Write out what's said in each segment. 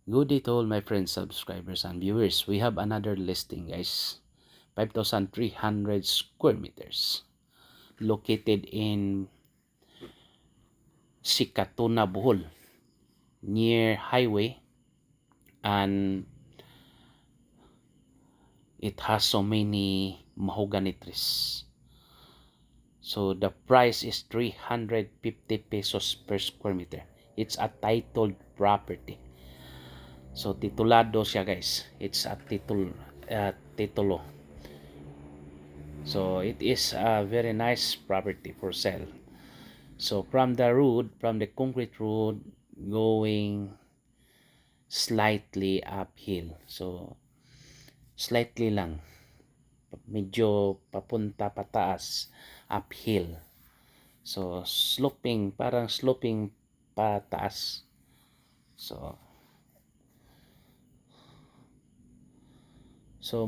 Good day to all my friends, subscribers, and viewers. We have another listing, guys. 5,300 square meters. Located in Sikatuna, Bohol. Near highway. And it has so many mahogany trees. So the price is 350 pesos per square meter. It's a titled property. So titulado siya, guys. It's a titulo. So it is a very nice property for sale. So from the concrete road, going slightly uphill. So slightly lang. Medyo papunta pataas, uphill. So sloping, parang sloping pataas. So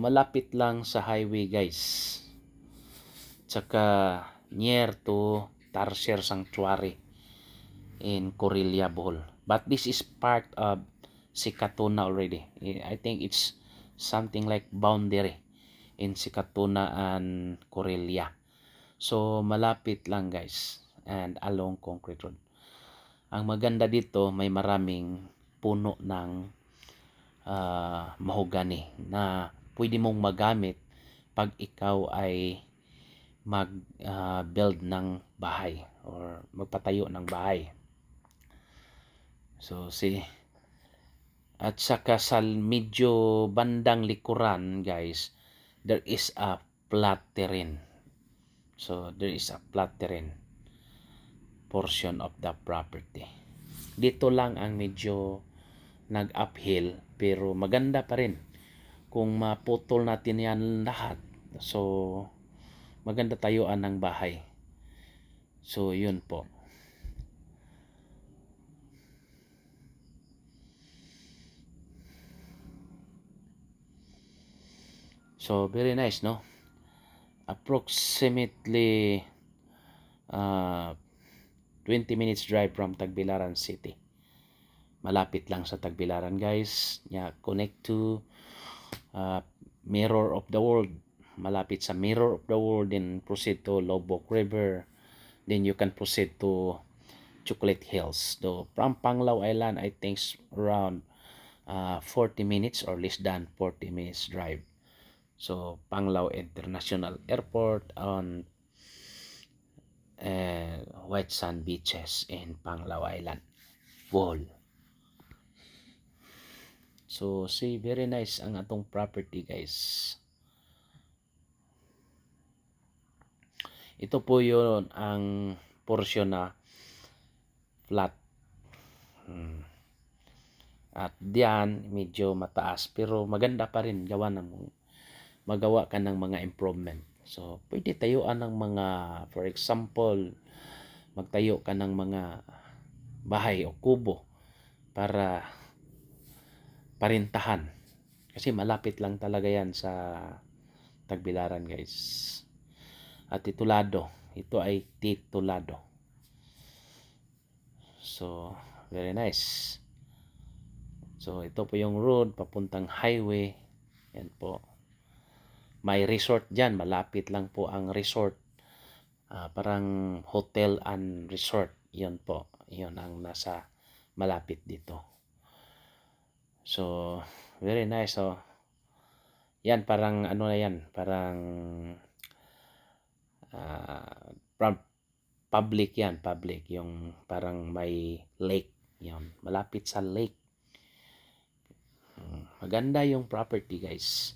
malapit lang sa highway, guys. Tsaka near to Tarsier Sanctuary in Corilla, Bohol. But this is part of Sikatuna already. I think it's something like boundary in Sikatuna and Corilla. So malapit lang, guys, and along concrete road. Ang maganda dito, may maraming puno ng mahogany na pwede mong magamit pag ikaw ay mag-build ng bahay or magpatayo ng bahay. So at saka sa medyo bandang likuran, guys, there is a flat terrain. So there is a flat terrain portion of the property. Dito lang ang medyo nag-uphill, pero maganda pa rin kung maputol natin yan lahat. So maganda tayuan ng bahay. So yun po. So very nice, no? Approximately 20 minutes drive from Tagbilaran City. Malapit lang sa Tagbilaran, guys. Connect to Mirror of the World. Malapit sa Mirror of the World, then proceed to Lobok River. Then you can proceed to Chocolate Hills. So from Panglao Island, I think around 40 minutes or less than 40 minutes drive. So Panglao International Airport on White Sand Beaches in Panglao Island, Bohol. So very nice ang atong property, guys. Ito po yun ang portion na flat. At diyan medyo mataas, pero maganda pa rin magawa ka ng mga improvement. So pwede tayuan ng mga, for example, magtayo ka ng mga bahay o kubo para parintahan. Kasi malapit lang talaga yan sa Tagbilaran, guys. At titulado. Ito ay titulado. So very nice. So ito po yung road papuntang highway. Yan po. May resort dyan. Malapit lang po ang resort. Parang hotel and resort. Yun po. Yun ang nasa malapit dito. So very nice. So yan, parang ano na yan. Parang public yan. Public. Yung parang may lake. Yan. Malapit sa lake. Maganda yung property, guys.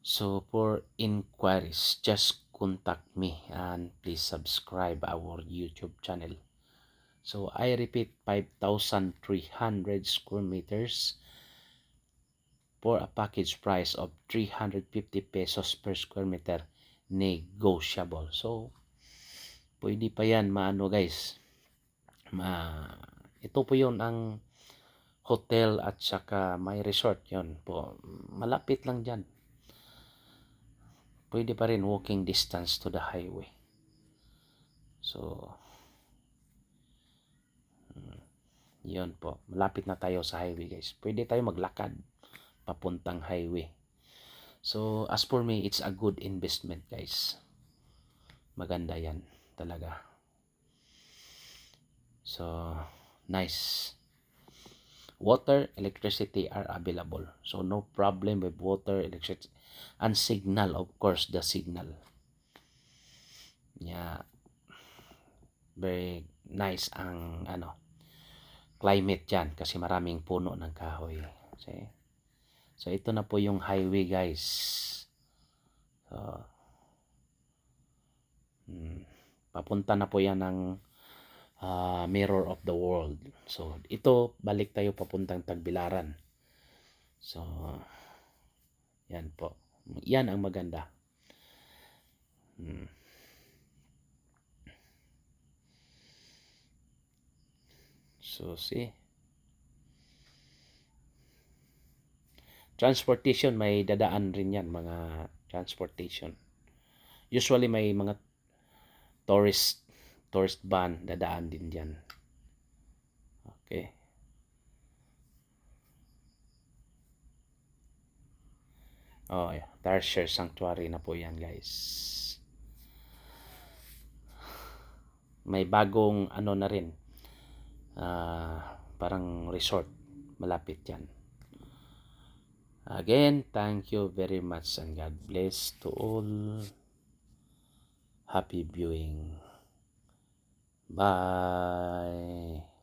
So for inquiries, just contact me and please subscribe our YouTube channel. So I repeat, 5,300 square meters for a package price of 350 pesos per square meter, negotiable. So pwede pa yan maano, guys. Ito po yun ang hotel at saka may resort, yun po. Malapit lang dyan. Pwede pa rin walking distance to the highway. So Yun po, malapit na tayo sa highway guys. Pwede tayo maglakad papuntang highway. So as for me, it's a good investment guys. Maganda yan talaga. So nice. Water, electricity are available. So no problem with water, electricity, and signal, of course, the signal. Yeah. Very nice ang climate dyan kasi maraming puno ng kahoy. So ito na po yung highway guys. So, papunta na po yan ng Mirror of the World. So ito, balik tayo papuntang Tagbilaran. So yan po. Yan ang maganda. So see, transportation, may dadaan rin yan, mga transportation. Usually may mga tourist van dadaan din diyan. Okay. Oh, yeah. Tarsier Sanctuary na po yan guys. May bagong na rin, parang resort malapit yan. Again, thank you very much and God bless to all. Happy viewing. Bye.